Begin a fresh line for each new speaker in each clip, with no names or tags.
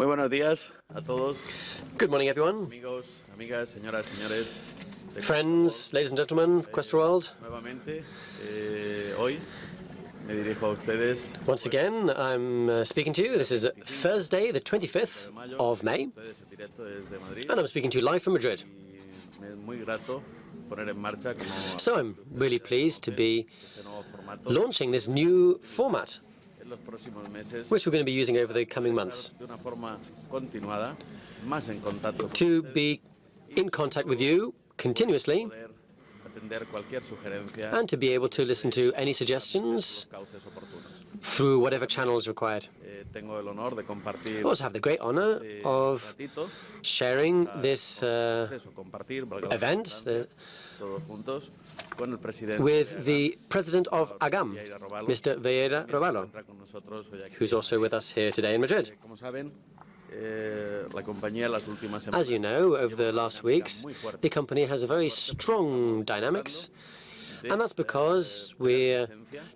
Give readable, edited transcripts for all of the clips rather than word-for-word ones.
Muy buenos días a todos.
Good morning, everyone.
Amigos, amigas, señoras, señores.
Friends, ladies and gentlemen, Questra World.
Nuevamente, hoy me dirijo a ustedes.
Once again, I'm speaking to you. This is Thursday, the 25th of May, and I'm speaking to you live from Madrid. So I'm really pleased to be launching this new format, which we're going to be using over the coming months, to be in contact with you continuously and to be able to listen to any suggestions through whatever channel is required. I also have the great honor of sharing this event with the president of AGAM, Mr. Vieira Robalo, who's also with us here today in Madrid. As you know, over the last weeks, the company has a very strong dynamics, and that's because we're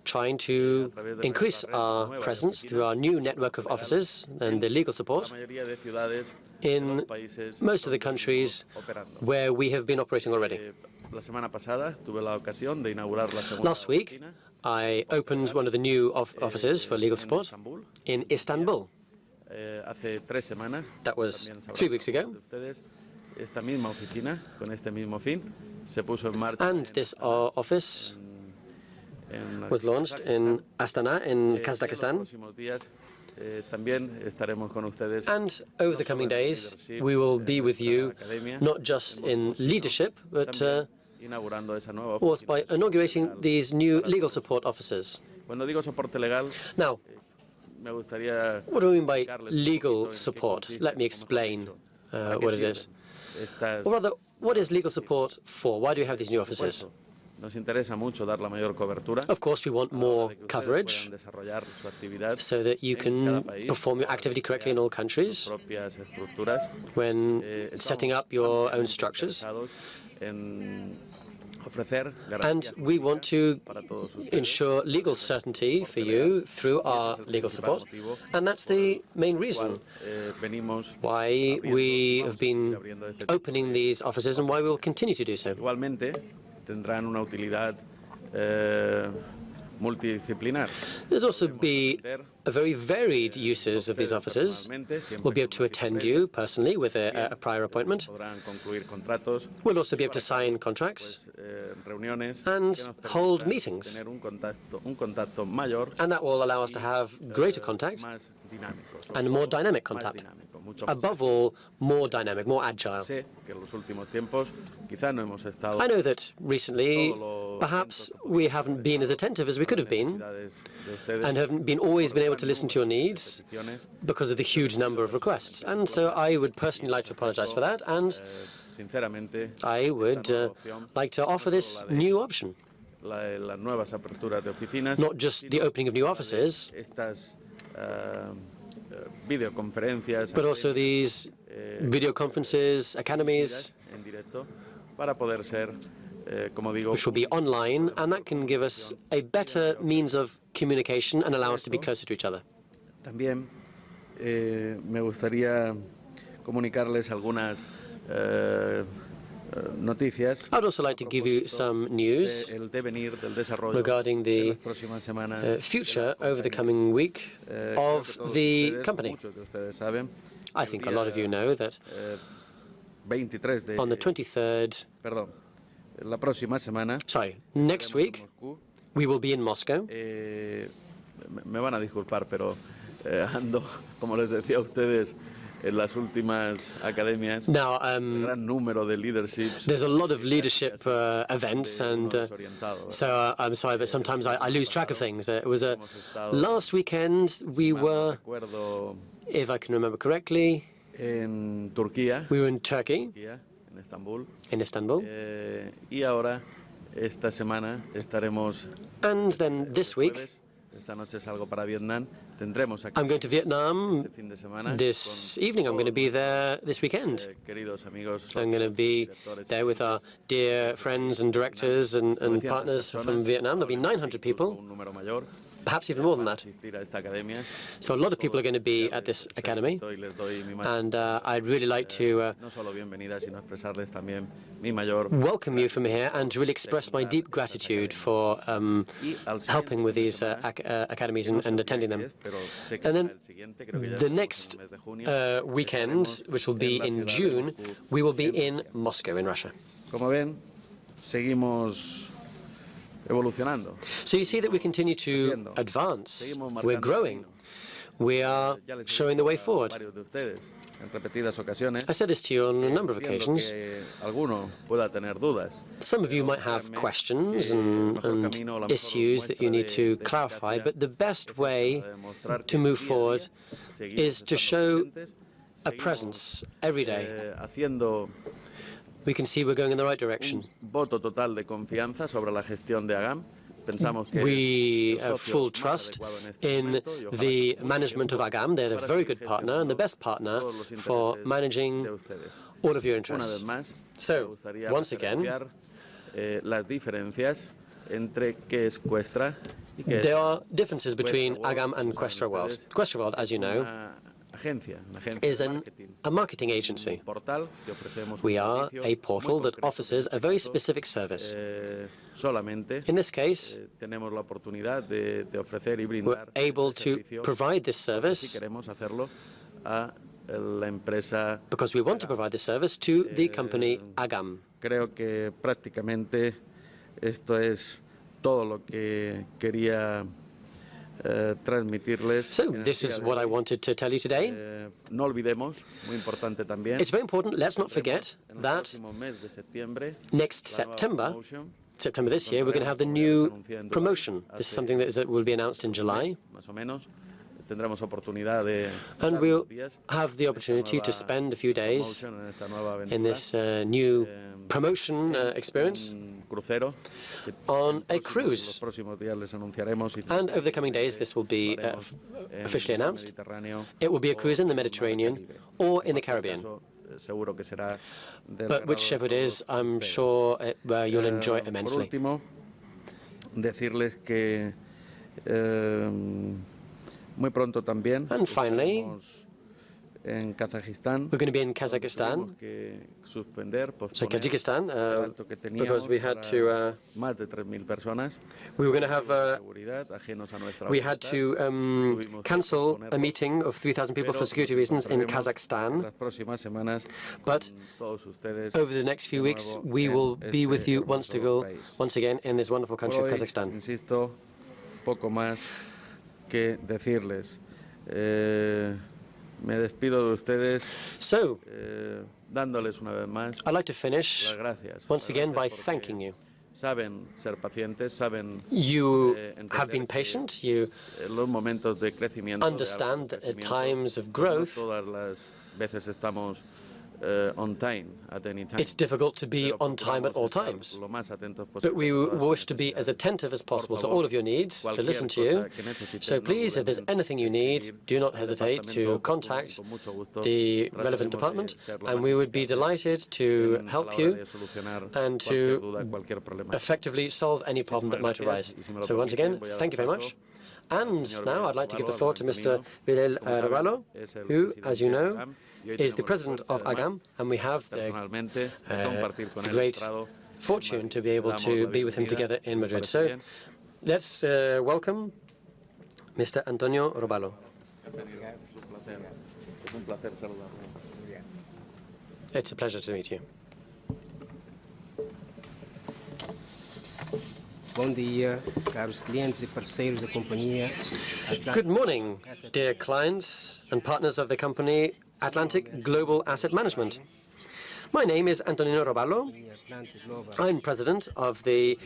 trying to increase our presence through our new network of offices and the legal support in most of the countries where we have been operating already. Last week, I opened one of the new offices for legal support in Istanbul. That was 3 weeks ago. And this office was launched in Astana in Kazakhstan. And over the coming days, we will be with you not just in leadership, but also by inaugurating these new legal support offices. Now, what do I mean by legal support? Let me explain what it is. Or rather, what is legal support for? Why do we have these new offices? Of course, we want more coverage so that you can perform your activity correctly in all countries when setting up your own structures. And we want to ensure legal certainty for you through our legal support. And that's the main reason why we have been opening these offices and why we will continue to do so. There's also be a very varied uses of these offices. We'll be able to attend you personally with a prior appointment. We'll also be able to sign contracts and hold meetings. And that will allow us to have greater contact and more dynamic contact. Above all, more dynamic, more agile. I know that recently, perhaps we haven't been as attentive as we could have been and haven't always been able to listen to your needs because of the huge number of requests. And so I would personally like to apologize for that, and I would like to offer this new option. Not just the opening of new offices, but also these video conferences, academies, which will be online, and that can give us a better means of communication and allow us to be closer to each other.
También me gustaría comunicarles algunas noticias.
I'd also like to give you some news regarding the future over the coming week of the company. I think a lot of you know that on the 23rd, next week, we will be in Moscow.
Me van a disculpar, pero ando, como les decía a ustedes, en las últimas academias,
now,
gran número de leaderships.
There's a lot of leadership events, and so I'm sorry, but sometimes I lose track of things. It was last weekend we were, if I can remember correctly,
en Turquía.
We were in Turkey,
en
Istanbul.
Y ahora, esta semana, estaremos.
And then this week,
Esta noche salgo para Vietnam. Tendremos aquí
I'm going to Vietnam
este fin de semana
this evening. I'm going to be there this weekend.
Queridos amigos,
I'm going to be there with our dear friends and directors and partners from Vietnam. There'll be 900 people.
Un número mayor.
perhaps even more than that. So a lot of people are going to be at this academy, and I'd really like to welcome you from here and to really express my deep gratitude for helping with these academies and attending them. And then the next weekend, which will be in June, we will be in Moscow, in Russia.
Como ven, seguimos evolucionando.
So you see that we continue to advance. We're growing. We are showing the way forward. I said this to you on a number of occasions. Some of you might have questions and issues that you need to clarify, but the best way to move forward is to show a presence every day. We can see we're going in the right direction. We have full trust in the management of AGAM. They're a very good partner and the best partner for managing all of your interests. So, once again, there are differences between AGAM and Questra World. Questra World, as you know, is a marketing agency. We are a portal that offers a very specific service. In this case, we're able to provide this service because we want to provide this service to the company AGAM.
Creo que prácticamente esto es todo lo que quería transmitirles.
So this is what I wanted to tell you today.
No olvidemos, muy importante también.
It's very important. Let's not forget that next September this year, we're going to have the new promotion. This is something that will be announced in July. And we'll have the opportunity to spend a few days in this new promotion experience on a cruise. And over the coming days, this will be officially announced. It will be a cruise in the Mediterranean or in the Caribbean. But whichever it is, I'm sure you'll enjoy it immensely. And finally, we're going to be in Kazakhstan. So Kyrgyzstan, because we had to, we were going to have, we had to cancel a meeting of 3,000 people for security reasons in Kazakhstan. But over the next few weeks, we will be with you once again in this wonderful country of Kazakhstan.
Que decirles. Me despido de ustedes.
So,
dándoles una vez más.
I'd like to finish once again by thanking you.
Saben ser pacientes, saben.
You have been patient. You understand that at times of growth,
todas las veces estamos on time at any time.
It's difficult to be on time at all times. But we wish to be as attentive as possible to all of your needs, to listen to you. So please, if there's anything you need, do not hesitate to contact the relevant department, and we would be delighted to help you and to effectively solve any problem that might arise. So once again, thank you very much. And now I'd like to give the floor to Mr. Vilel Raballo, who, as you know, is the president of AGAM, and we have the great fortune to be able to be with him together in Madrid. So let's welcome Mr. Antonio Roballo. It's a pleasure to meet you. Good morning, dear clients and partners of the company Atlantic Global Asset Management. My name is Antonino Roballo. I'm president of the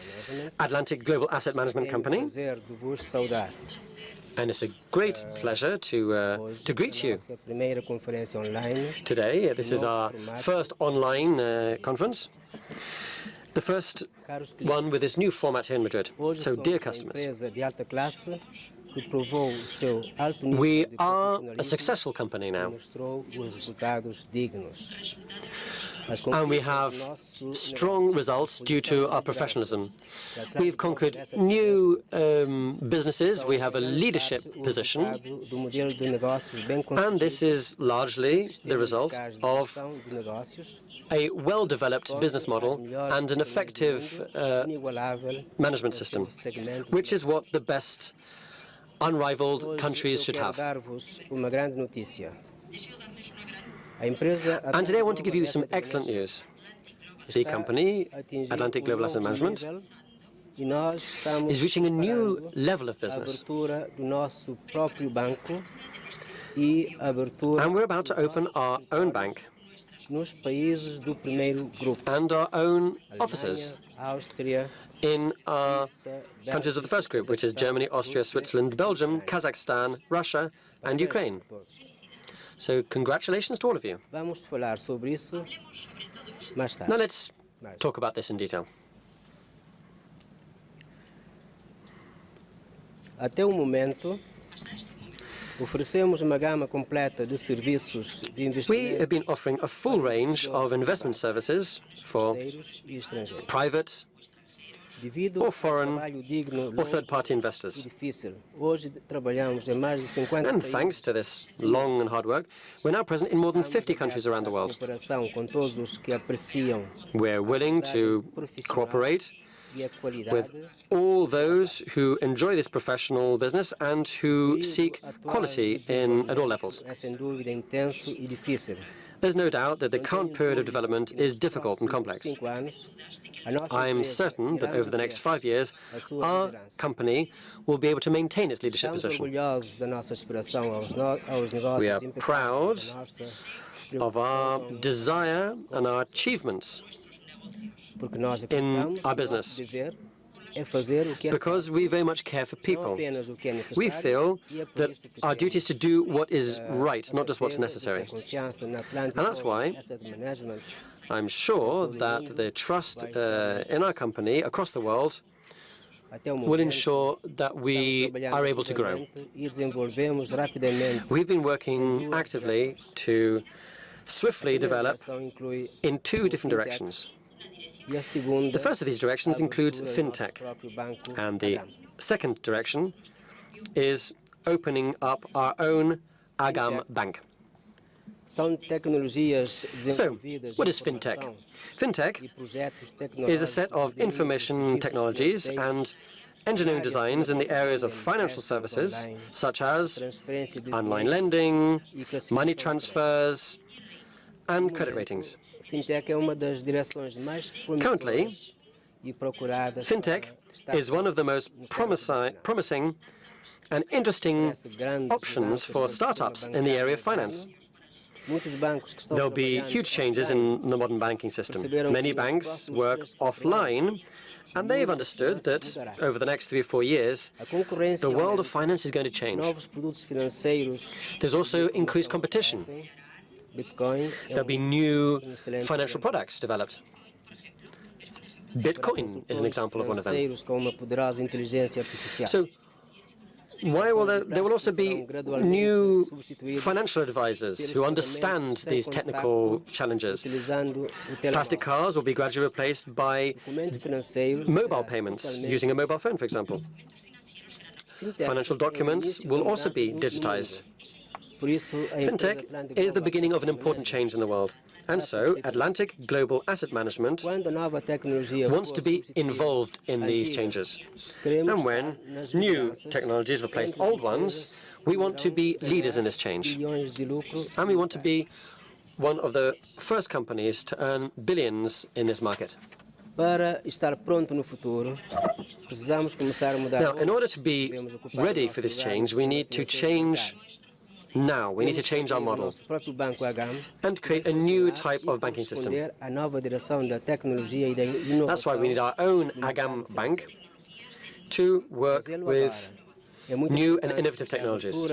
Atlantic Global Asset Management Company. And it's a great pleasure to greet you today. This is our first online conference, the first one with this new format here in Madrid. So, dear customers, we are a successful company now. and we have strong results due to our professionalism. We've conquered new businesses, we have a leadership position, and this is largely the result of a well-developed business model and an effective management system, which is what the best unrivaled countries should have. And today I want to give you some excellent news. The company, Atlantic Global Asset Management, is reaching a new level of business. And we're about to open our own bank and our own offices in our countries of the first group, which is Germany, Austria, Switzerland, Belgium, Kazakhstan, Russia, and Ukraine. So congratulations to all of you. Now let's talk about this in detail.
Até o momento, oferecemos uma gama completa de serviços de investimento.
We have been offering a full range of investment services for private or foreign or third-party investors. And thanks to this long and hard work, we're now present in more than 50 countries around the world. We're willing to cooperate with all those who enjoy this professional business and who seek quality at all levels. There's no doubt that the current period of development is difficult and complex. I am certain that over the next 5 years, our company will be able to maintain its leadership position. We are proud of our desire and our achievements in our business, because we very much care for people. We feel that our duty is to do what is right, not just what's necessary. And that's why I'm sure that the trust in our company across the world will ensure that we are able to grow. We've been working actively to swiftly develop in 2 different directions. The first of these directions includes fintech, and the second direction is opening up our own Agam bank. So, what is fintech? Fintech is a set of information technologies and engineering designs in the areas of financial services, such as online lending, money transfers, and credit ratings. Currently, fintech is one of the most promising and interesting options for startups in the area of finance. There will be huge changes in the modern banking system. Many banks work offline, and they've understood that over the next 3 or 4 years, the world of finance is going to change. There's also increased competition. There'll be new financial products developed. Bitcoin is an example of one of them. So, there will also be new financial advisors who understand these technical challenges. Plastic cars will be gradually replaced by mobile payments, using a mobile phone, for example. Financial documents will also be digitized. Fintech is the beginning of an important change in the world, and so Atlantic Global Asset Management wants to be involved in these changes. And when new technologies replace old ones, we want to be leaders in this change. And we want to be one of the first companies to earn billions in this market. Now, in order to be ready for this change, we need to change now. We need to change our model and create a new type of banking system. That's why we need our own Agam bank to work with new and innovative technologies.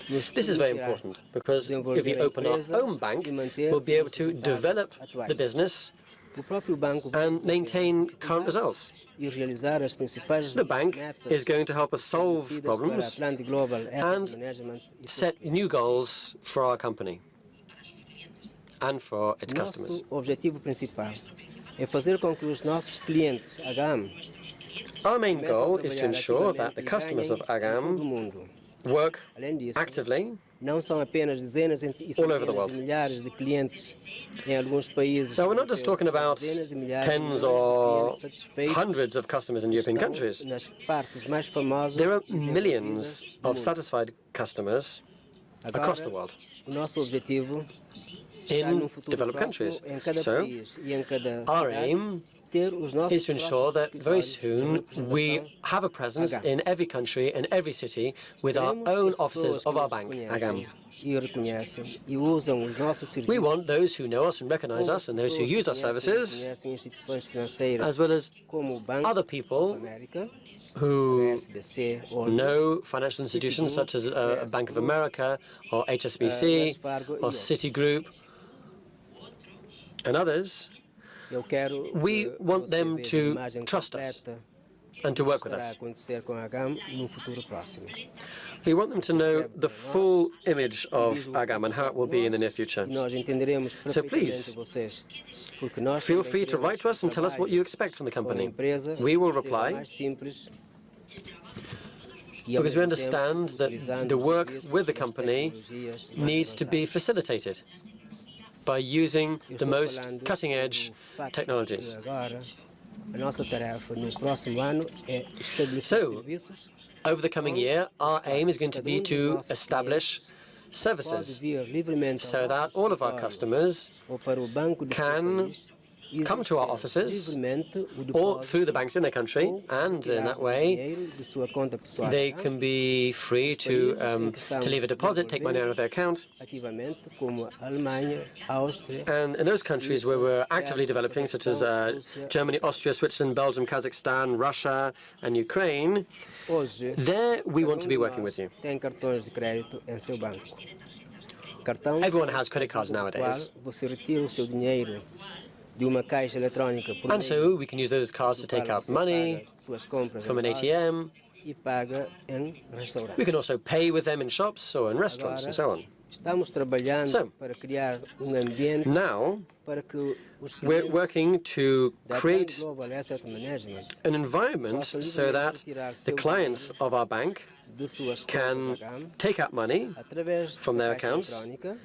This is very important because if we open our own bank, we'll be able to develop the business and maintain current results. The bank is going to help us solve problems and set new goals for our company. and for its customers.
Nosso objetivo principal é fazer com que os nossos clientes AGAM
Our main goal is to ensure that the customers of AGAM work
Além disso,
actively
não são apenas dezenas e
all over the
centenas
world.
de milhares de clientes em alguns países.
Now, we're not just talking about
dezenas de milhares
tens
de
or
clientes satisfeitos
hundreds of customers in European
estão
countries.
nas partes mais famosas
There are
e desenvolvidas
millions
do
of
mundo.
satisfied customers across the world
O nosso objetivo está
in
num futuro
developed
próximo
countries.
em cada
So,
país e em cada
our
cidade
aim
ter os nossos
is to ensure
próprios
that very
escritórios de
soon we
representação
have a presence
AGAM.
in every country and every city with our
Queremos
own
que as
offices
pessoas
of
que
our
nos
bank,
conhecem
AGAM.
e reconhecem e usam os nossos serviços.
We want those who know us and recognize
como
us and those who
pessoas que
use our
conhecem e
services,
reconhecem instituições financeiras
as well as
como o Banco
other
of
people
America,
who
SBC, ou
know financial institutions such as Bank of America or HSBC or Citigroup and others.
Eu quero
We
que
want
você
them
veja a
to
imagem
trust us
completa
and to work with
estará a
us.
acontecer com a AGAM no futuro próximo.
We want them to know the full image of AGAM and how it will be in the near future.
E nós entenderemos
So
perfeitamente
please,
vocês, porque nós
Feel
também
free to
queremos
write to us and tell us what you expect from the
com a
company.
empresa
We will
esteja
reply
mais simples e, ao
because we
mesmo
understand
tempo,
that
utilizando
the
os
work
serviços
with the
das
company
tecnologias mais
needs to be
avançadas.
facilitated by using
Eu
the
estou
most
falando
cutting-edge
sobre o fato
technologies.
que agora a nossa tarefa no próximo ano é estabelecer
So,
serviços.
Over the coming year, our aim is going to be to establish
Pode
services
vir livremente
so
ao
that
nosso
all of our
escritório
customers
ou para o banco de seu
can
país,
come to our
exercer
offices
livremente o
or
depósito
through the banks in their country,
ou
and in
retirar
that
o
way
dinheiro de sua conta pessoal
they
tá?
can be free to leave a deposit, take money out of their account.
ativamente, como a Alemanha, a Áustria,
And in those countries where we're actively developing, such as Germany, Austria, Switzerland, Belgium, Kazakhstan, Russia, and Ukraine,
hoje
there we want to be
cada
working
de
with
nós
you.
tem cartões de crédito em seu banco. Cartão
Everyone has credit cards
com o
nowadays.
qual você retira o seu dinheiro de uma caixa eletrônica por
And
meio
so we can use those cards to
do
take
qual
out
você
money
paga suas compras
from
em
an
lojas
ATM.
e paga em restaurantes.
We can also pay with them in shops or in restaurants and so on.
Estamos trabalhando
So,
para criar ambiente
Now,
para que os
we're
clientes
working to
da
create
Global Asset Management
an environment so that the clients of our bank
de suas
can
contas AGAM
take out money
através
from
da
their
caixa
accounts
eletrônica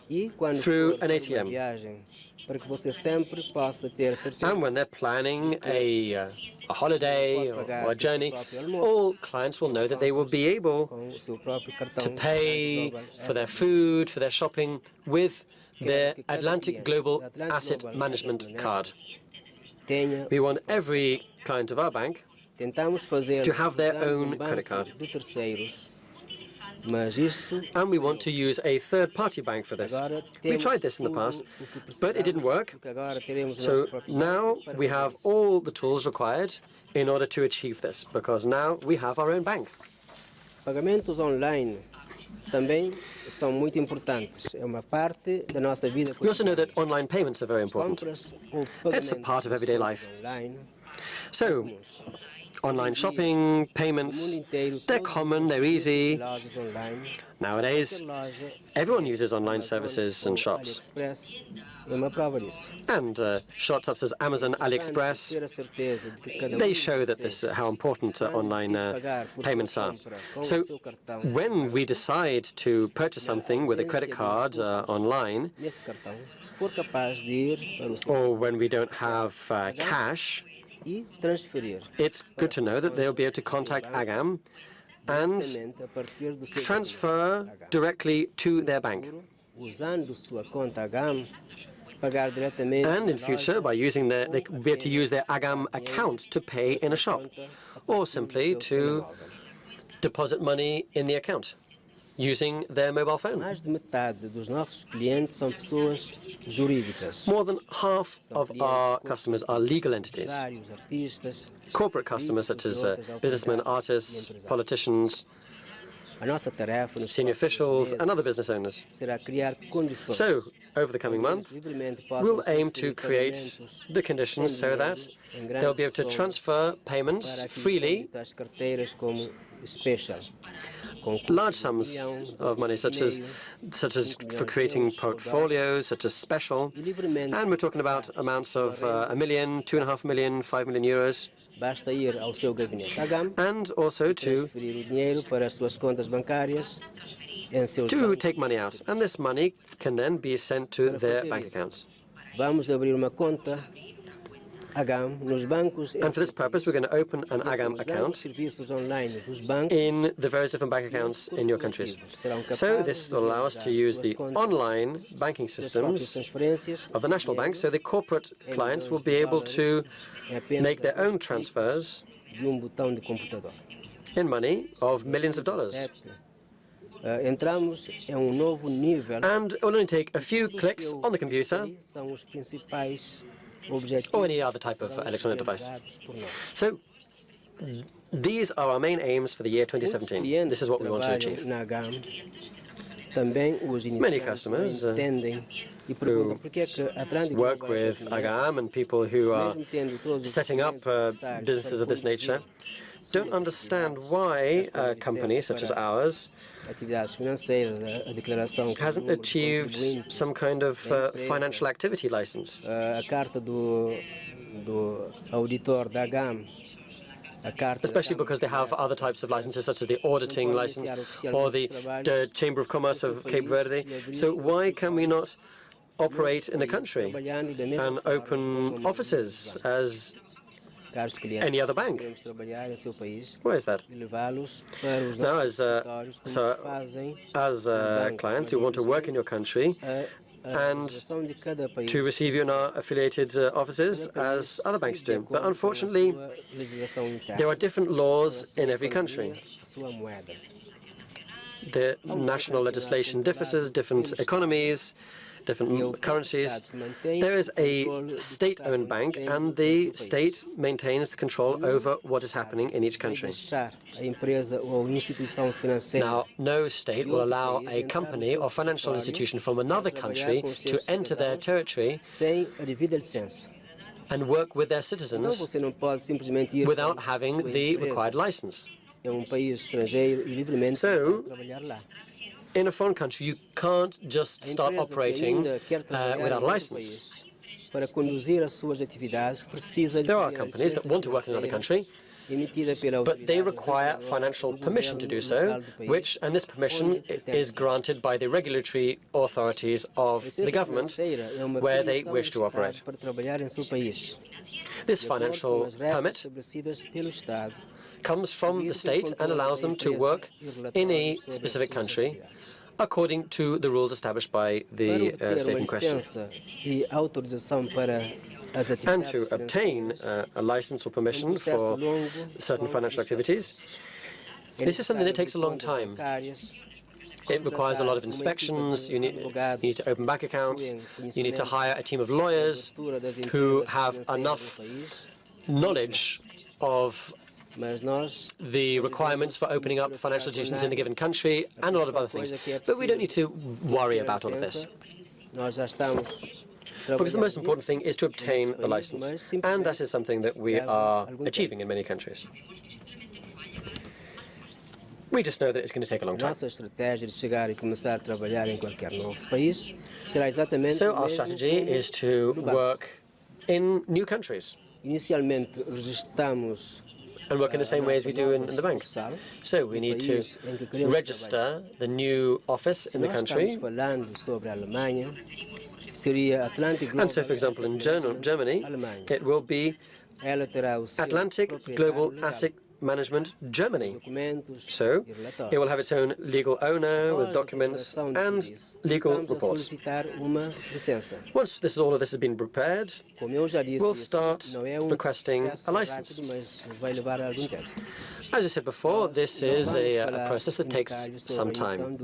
e quando
through
for
an
por
ATM.
uma viagem para que você sempre possa ter certeza
And when they're planning a holiday or a journey, all clients will know that they will be able
com o seu próprio cartão
to pay
Global
for their
Asset
food, for their shopping with their Atlantic Global Asset Management card.
tenha.
We want every client of our bank
Tentamos fazer
to have their
usando
own
banco
credit card.
de terceiros, mas isso
And we want to use a third-party bank for this.
agora
We
temos
tried this in the
tudo
past,
o que
but it didn't
precisamos,
work.
porque agora teremos o
So
nosso próprio
now
banco para
we
fazer
have
isso.
all the tools required in order to achieve this, because now we have our own bank.
Pagamentos online também são muito importantes. É uma parte da nossa vida
We also know that
cotidiana.
online payments are very important.
Compras ou
It's a
pagamentos
part of everyday
nos
life.
online.
So, online shopping, payments, they're common, they're easy.
Lojas online.
Nowadays,
Loja,
everyone uses online
Amazon
services
ou
and shops.
AliExpress é uma prova disso.
And shops such as Amazon, AliExpress,
Ter a certeza de que cada
they
de
show that
vocês,
how important online
pagar por sua
payments are.
compra com o
So
seu cartão,
when we decide to purchase something with a credit card online,
nesse cartão, for capaz de ir para o seu
or when we don't have cash,
e transferir
it's good to know that they'll be able to contact AGAM and
diretamente a partir do seu
transfer
cartão.
directly to their bank.
Usando sua conta AGAM, pagar diretamente
And in
na
future,
loja
by using their, they
ou
will be able to use their AGAM account to pay in a shop, or simply to deposit money in the account using their mobile phone.
Mais de metade dos nossos clientes são pessoas jurídicas.
More than half of our customers are legal entities.
Empresários, artistas.
Corporate customers such as businessmen, artists, politicians,
A nossa tarefa nos
senior
próximos
officials,
meses
and other business owners.
será criar condições
So, over the coming month,
livremente possam
we'll aim to
transferir
create
pagamentos
the conditions
sem
so that
dinheiro em
they'll be able
grandes
to
somas
transfer payments
para aquilo que são
freely
ditas carteiras como special.
large sums of money, such as for creating portfolios, such as special, and we're talking about amounts of €1 million, €2.5 million, €5 million,
Basta ir ao seu gabinete Agam,
and also to
transferir o dinheiro para as suas contas bancárias em seus bancos.
take money out, and this money can then be sent to their bank accounts.
Vamos abrir uma conta Agam nos bancos.
And for this purpose, we're going to open an Agam account
Serviços online dos bancos.
in the various different bank accounts in your countries. So this will allow us to use the online banking systems of the national bank, so the corporate clients will be able to make their own transfers
De botão de computador.
in money of millions of dollars.
Entramos em novo nível.
And it will only take a few clicks on the computer
São os principais objetivos
or any other type of electronic device. So these are our main aims for the year 2017. This is what we want to achieve. Many customers who work with Agam and people who are setting up businesses of this nature don't understand why a company such as ours hasn't achieved some kind of financial activity license.
A carta do auditor da Agam.
Especially because they have other types of licenses, such as the auditing license or the Chamber of Commerce of Cape Verde. So why can we not operate in the country and open offices as any other bank? Why is that? Now, as clients who want to work in your country and to receive you in our affiliated offices as other banks do. But unfortunately, there are different laws in every country. The national legislation differs, different economies, different currencies. There is a state-owned bank, and the state maintains control over what is happening in each country. Now, no state will allow a company or financial institution from another country to enter their territory and work with their citizens without having the required license. So, in a foreign country, you can't just start operating without a license. There are companies that want to work in another country, but they require financial permission to do so, and this permission is granted by the regulatory authorities of the government where they wish to operate. This financial permit comes from the state and allows them to work in a specific country according to the rules established by the state in question. And to obtain a license or permission for certain financial activities, this is something that takes a long time. It requires a lot of inspections. You need to open bank accounts. You need to hire a team of lawyers who have enough knowledge of the requirements for opening up financial institutions in a given country, and a lot of other things. But we don't need to worry about all of this, because the most important thing is to obtain the license, and that is something that we are achieving in many countries. We just know that it's going to take a long time. So our strategy is to work in new countries and work in the same way as we do in the bank. So we need to register the new office in the country. And so, for example, in Germany, it will be Atlantic Global Asset Management Germany. So it will have its own legal owner with documents and legal reports. Once all of this has been prepared, we'll start requesting a license. As I said before, this is a process that takes some time.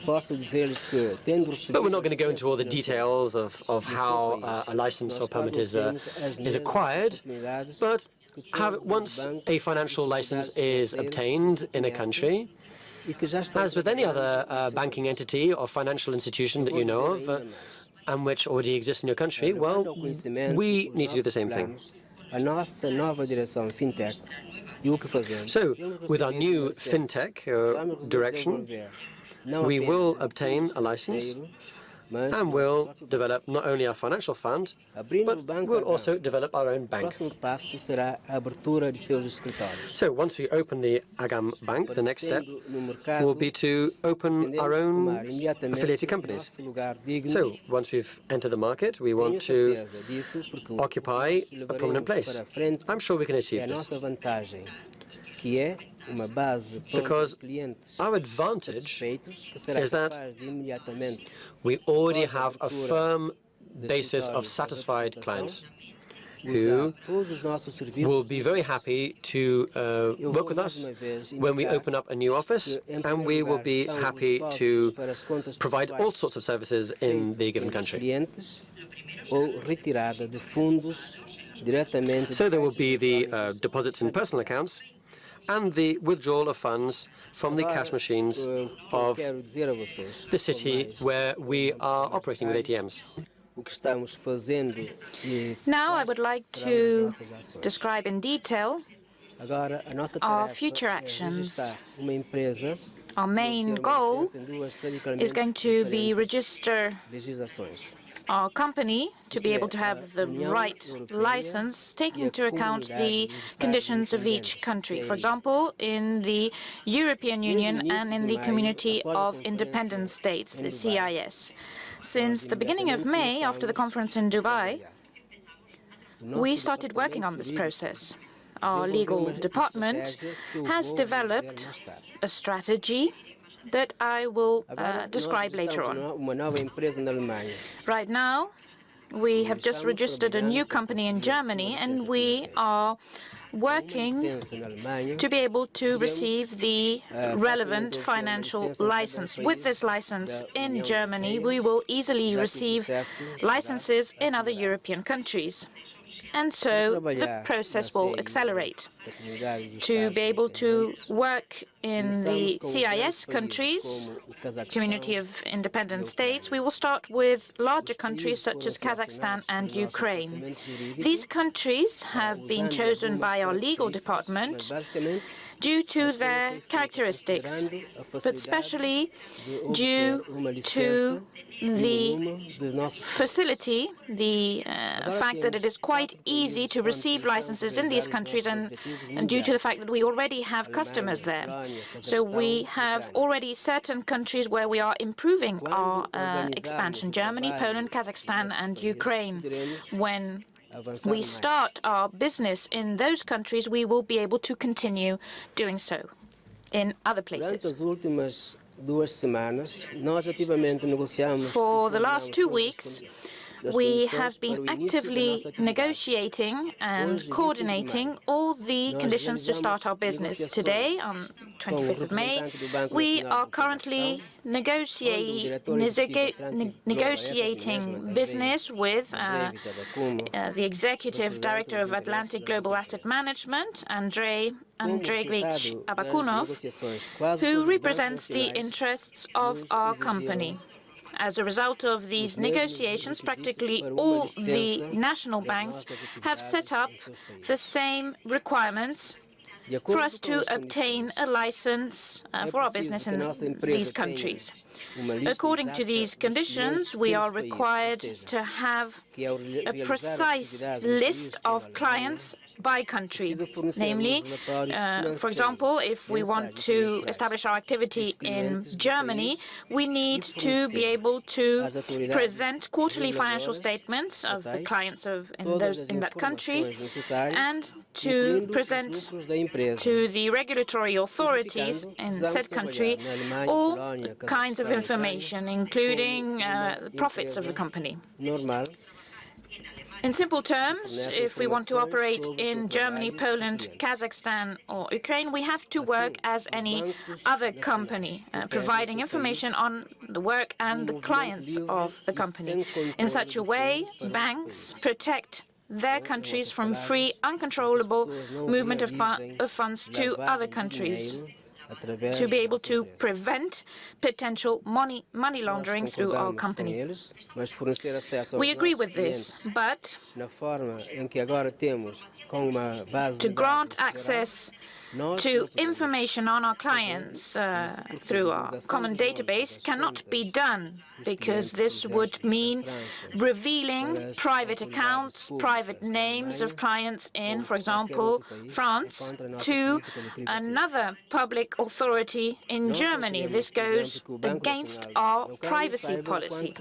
But we're not going to go into all the details of how a license or permit is acquired. But once a financial license is obtained in a country, as with any other banking entity or financial institution that you know of, and which already exists in your country, well, we need to do the same thing.
a nossa nova direção fintech e o que fazemos.
So, with our new fintech direction, we will obtain a license and will develop not only our financial fund, but we'll also develop our own
O
bank.
próximo passo será a abertura de seus escritórios.
So once we open the Agam Bank, the next step will be to open our own affiliated companies. So once we've entered the market, we want to occupy a prominent place. I'm sure we can achieve this, because our advantage is that we already have a firm basis of satisfied clients who will be very happy to work with us when we open up a new office, and we will be happy to provide all sorts of services in the given country. So there will be the deposits in personal accounts and the withdrawal of funds from the cash machines of the city where we are operating with ATMs.
Now I would like to describe in detail our future actions. Our main goal is going to be register our company to be able to have the right license, taking into account the conditions of each country. For example, in the European Union and in the Community of Independent States, the CIS. Since the beginning of May, after the conference in Dubai, we started working on this process. Our legal department has developed a strategy that I will describe later on. Right now, we have just registered a new company in Germany, and we are working to be able to receive the relevant financial license. With this license in Germany, we will easily receive licenses in other European countries. And so the process will accelerate. To be able to work in the CIS countries, Community of Independent States, we will start with larger countries such as Kazakhstan and Ukraine. These countries have been chosen by our legal department due to their characteristics, but especially due to the facility, the fact that it is quite easy to receive licenses in these countries, and due to the fact that we already have customers there. So we have already certain countries where we are improving our expansion: Germany, Poland, Kazakhstan, and Ukraine. When we start our business in those countries, we will be able to continue doing so in other places. For the last 2 weeks, we have been actively negotiating and coordinating all the conditions to start our business. Today, on 25th of May, we are currently negotiating business with the Executive Director of Atlantic Global Asset Management, Andrzej Abakunov, who represents the interests of our company. As a result of these negotiations, practically all the national banks have set up the same requirements for us to obtain a license for our business in these countries. According to these conditions, we are required to have a precise list of clients by country. Namely, for example, if we want to establish our activity in Germany, we need to be able to present quarterly financial statements of the clients in that country, and to present to the regulatory authorities in said country all kinds of information, including the profits of the company. In simple terms, if we want to operate in Germany, Poland, Kazakhstan, or Ukraine, we have to work as any other company, providing information on the work and the clients of the company. In such a way, banks protect their countries from free, uncontrollable movement of funds to other countries. to be able to prevent potential money laundering through our company. We agree with this, but to grant access to information on our clients through our common database cannot be done, because this would mean revealing private accounts, private names of clients in, for example, France, to another public authority in Germany. This goes against our privacy policy.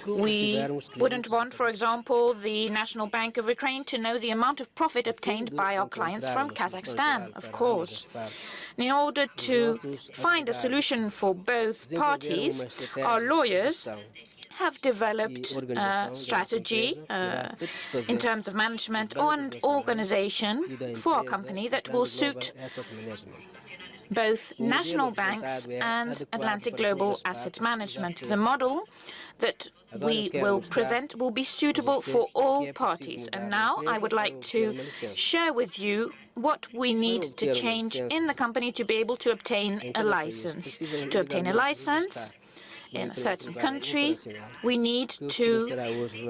We wouldn't want, for example, the National Bank of Ukraine to know the amount of profit obtained by our clients from Kazakhstan, of course. In order to find a solution for both parties, our lawyers have developed a strategy in terms of management and organization for our company that will suit both national banks and Atlantic Global Asset Management. The model that we will present will be suitable for all parties. And now I would like to share with you what we need to change in the company to be able to obtain a license. To obtain a license in a certain country, we need to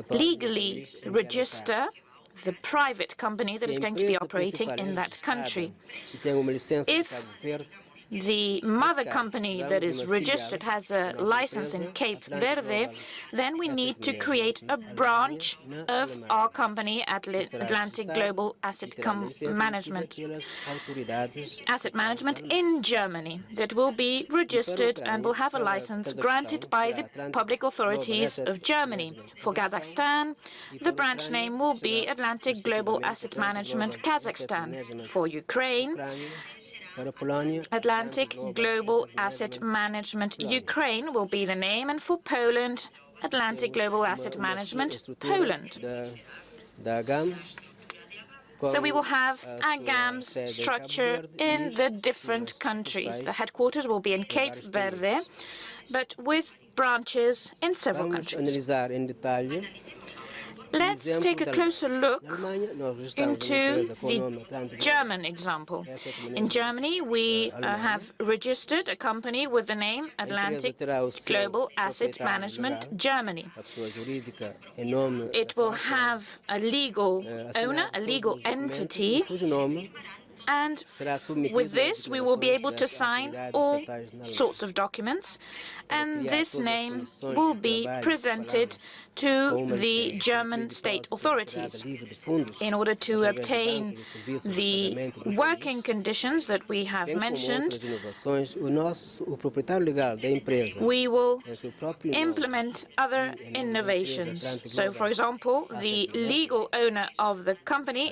legally register the private company that is going to be operating in that country. If the mother company that is registered has a license in Cape Verde, then we need to create a branch of our company at Atlantic Global Asset Management in Germany that will be registered and will have a license granted by the public authorities of Germany. For Kazakhstan, the branch name will be Atlantic Global Asset Management Kazakhstan. For Ukraine, Atlantic Global Asset Management Ukraine will be the name, and for Poland, Atlantic Global Asset Management Poland. So we will have a GAMS structure in the different countries. The headquarters will be in Cape Verde, but with branches in several countries. Let's take a closer look into the German example. In Germany, we have registered a company with the name Atlantic Global Asset Management Germany. It will have a legal owner, a legal entity, and with this, we will be able to sign all sorts of documents, and this name will be presented to the German state authorities. In order to obtain the working conditions that we have mentioned, we will implement other innovations. So, for example, the legal owner of the company,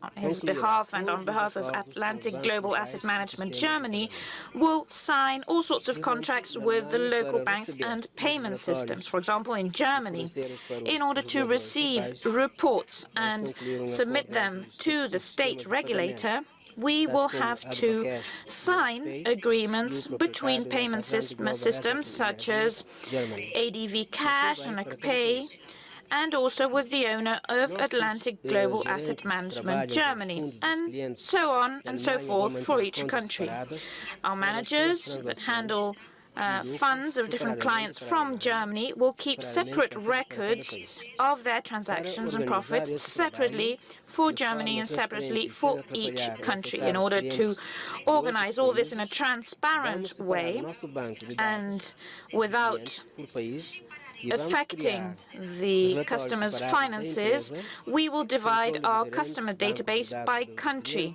on his behalf and on behalf of Atlantic Global Asset Management Germany, will sign all sorts of contracts with the local banks and payment systems. For example, in Germany, in order to receive reports and submit them to the state regulator, we will have to sign agreements between payment systems such as ADV Cash and Pay, and also with the owner of Atlantic Global Asset Management Germany, and so on and so forth for each country. Our managers that handle funds of different clients from Germany will keep separate records of their transactions and profits separately for Germany and separately for each country. In order to organize all this in a transparent way and without affecting the customer's finances, we will divide our customer database by country,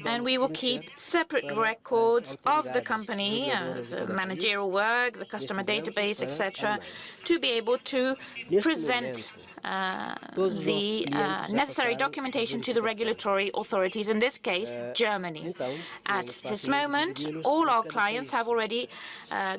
and we will keep separate records of the company, the managerial work, the customer database, etc., to be able to present the necessary documentation to the regulatory authorities, in this case, Germany. At this moment, all our clients have already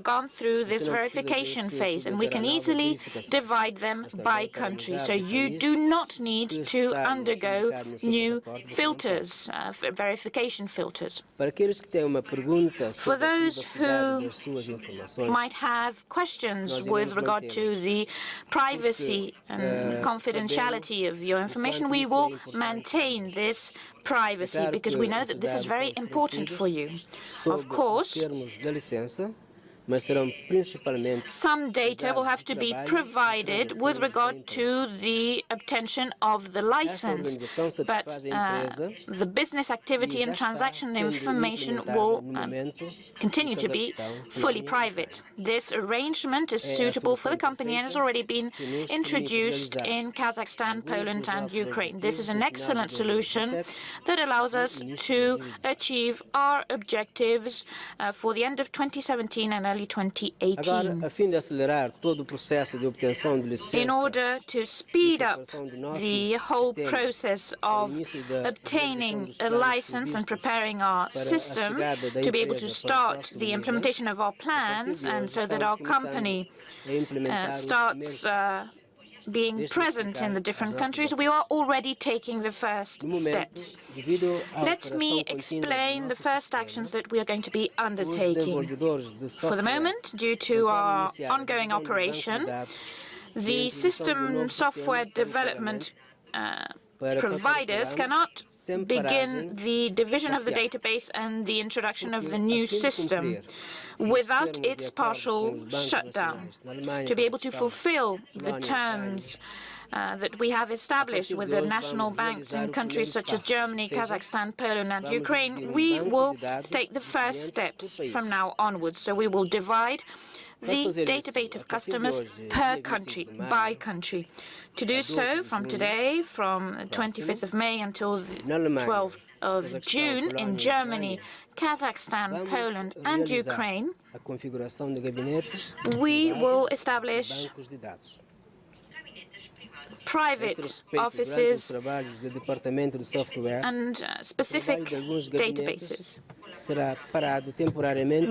gone through this verification phase, and we can easily divide them by country. So you do not need to undergo new filters, verification filters. For those who might have questions with regard to the privacy and confidentiality of your information, we will maintain this privacy because we know that this is very important for you. Of course, some data will have to be provided with regard to the obtention of the license, but the business activity and transaction information will continue to be fully private. This arrangement is suitable for the company and has already been introduced in Kazakhstan, Poland, and Ukraine. This is an excellent solution that allows us to achieve our objectives for the end of 2017 and early 2018. In order to speed up the whole process of obtaining a license and preparing our system to be able to start the implementation of our plans, and so that our company starts being present in the different countries, we are already taking the first steps. Let me explain the first actions that we are going to be undertaking. For the moment, due to our ongoing operation, the system software development providers cannot begin the division of the database and the introduction of the new system without its partial shutdown. To be able to fulfill the terms that we have established with the national banks in countries such as Germany, Kazakhstan, Poland, and Ukraine, we will take the first steps from now onwards. So we will divide the database of customers per country, by country. To do so, from today, from 25th of May until the 12th of June, in Germany, Kazakhstan, Poland, and Ukraine, we will establish private offices and specific databases.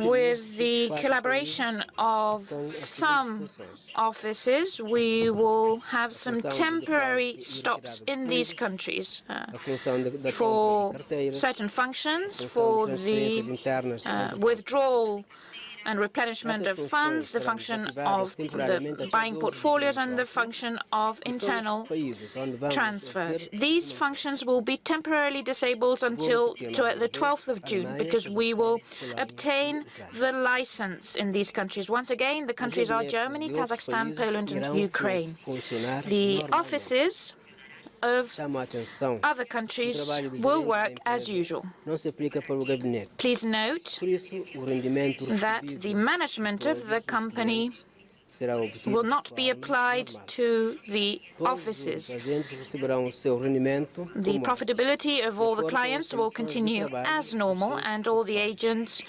With the collaboration of some offices, we will have some temporary stops in these countries for certain functions, for the withdrawal and replenishment of funds, the function of the buying portfolios, and the function of internal transfers. These functions will be temporarily disabled until the 12th of June, because we will obtain the license in these countries. Once again, the countries are Germany, Kazakhstan, Poland, and Ukraine. The offices of other countries will work as usual. Please note that the management of the company will not be applied to the offices. The profitability of all the clients will continue as normal, and all the agents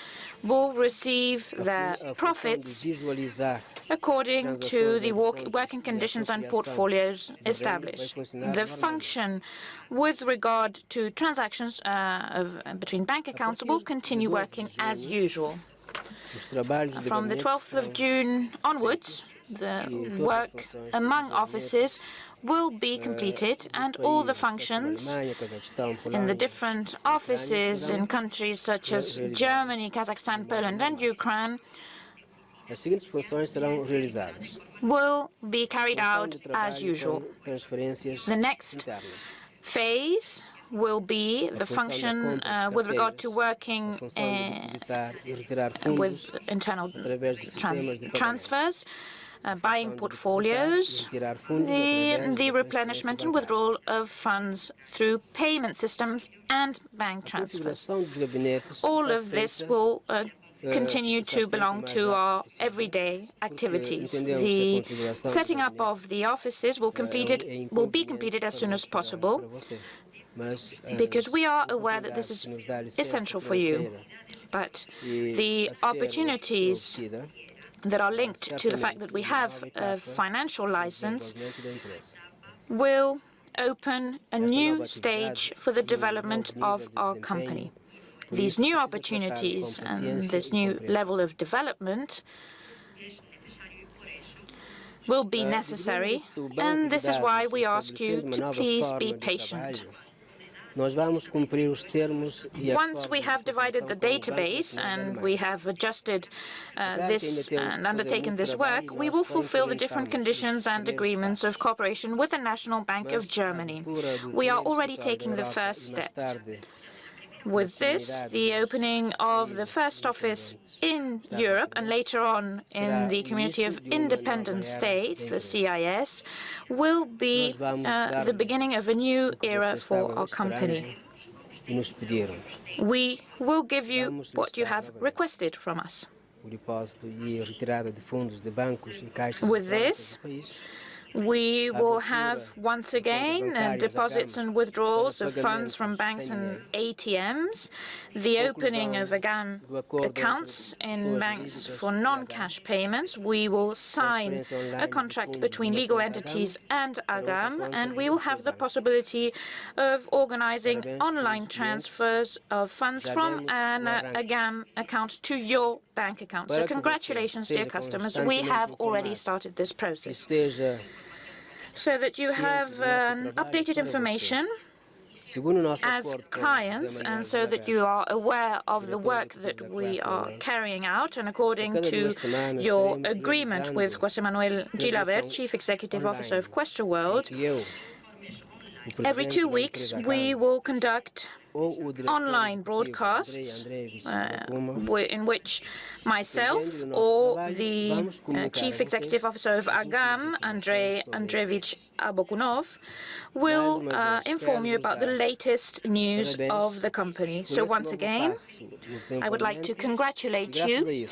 will receive their profits according to the working conditions and portfolios established. The function with regard to transactions between bank accounts will continue working as usual. From the 12th of June onwards, the work among offices will be completed, and all the functions in the different offices in countries such as Germany, Kazakhstan, Poland, and Ukraine will be carried out as usual. The next phase will be the function with regard to working with internal transfers, buying portfolios, the replenishment and withdrawal of funds through payment systems and bank transfers. All of this will continue to belong to our everyday activities. The setting up of the offices will be completed as soon as possible, because we are aware that this is essential for you. But the opportunities that are linked to the fact that we have a financial license will open a new stage for the development of our company. These new opportunities and this new level of development will be necessary, and this is why we ask you to please be patient. Once we have divided the database and we have adjusted this and undertaken this work, we will fulfill the different conditions and agreements of cooperation with the National Bank of Germany. We are already taking the first steps. With this, the opening of the first office in Europe and later on in the Community of Independent States, the CIS, will be the beginning of a new era for our company. We will give you what you have requested from us. With this, we will have, once again, deposits and withdrawals of funds from banks and ATMs, the opening of AGAM accounts in banks for non-cash payments. We will sign a contract between legal entities and AGAM, and we will have the possibility of organizing online transfers of funds from an AGAM account to your bank account. So congratulations, dear customers. We have already started this process. So that you have updated information as clients, and so that you are aware of the work that we are carrying out, and according to your agreement with José Manuel Gilabert, Chief Executive Officer of Questra World, every 2 weeks we will conduct online broadcasts in which myself or the Chief Executive Officer of AGAM, Andrei Andreevich Abokunov, will inform you about the latest news of the company. So once again, I would like to congratulate you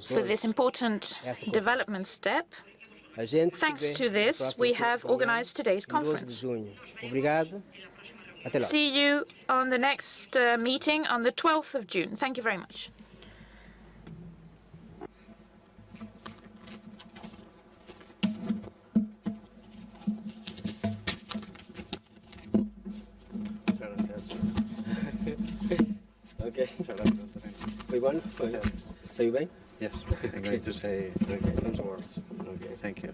for this important development step. Thanks to this, we have organized today's conference. See you on the next meeting on the 12th of June. Thank you very much.
Okay. Foi bom? Saiu bem?
Yes, I'm going to say those words. Okay, thank you.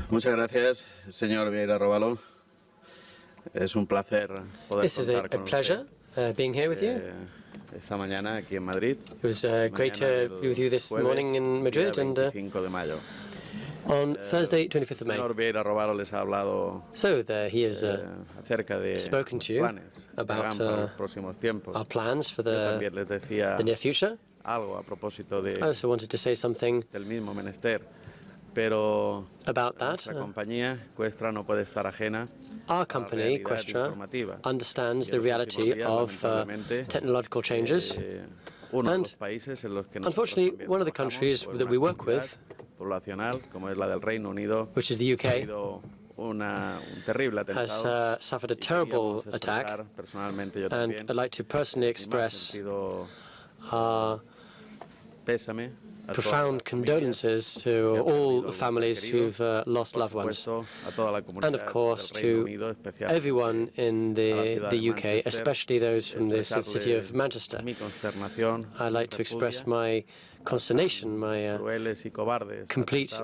Muchas gracias, señor Vieira Robalo. Es un placer poder
This is a pleasure being here with you.
Esta mañana aquí en Madrid.
It was great to be with you this morning in Madrid, and on Thursday, 25th of May.
Señor Vieira Robalo les ha hablado
So he has
acerca de
spoken to you about our plans for the near future.
Algo a propósito de
I also wanted to say something
del mismo menester. Pero
about that.
compañía, Questra, no puede estar ajena.
Our company, Questra, understands the reality of technological changes. And unfortunately, one of the countries that we work with, which is the UK, has suffered a terrible attack. And I'd like to personally express our profound condolences to all the families who've lost loved ones, and of course to everyone in the UK, especially those from the city of Manchester. I'd like to express my consternation, my complete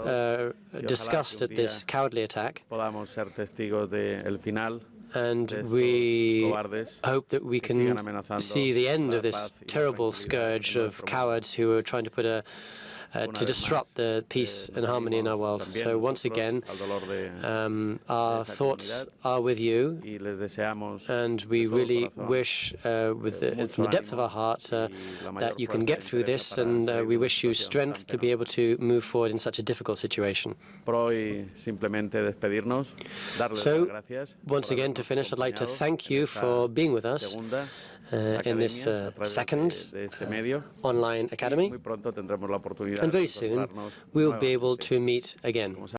disgust at this cowardly attack. And we hope that we can see the end of this terrible scourge of cowards who are trying to put to disrupt the peace and harmony in our world. So once again, our thoughts are with you, and we really wish, from the depth of our heart, that you can get through this, and we wish you strength to be able to move forward in such a difficult situation. So, once again, to finish, I'd like to thank you for being with us in this second online academy. And very soon, we'll be able to meet again.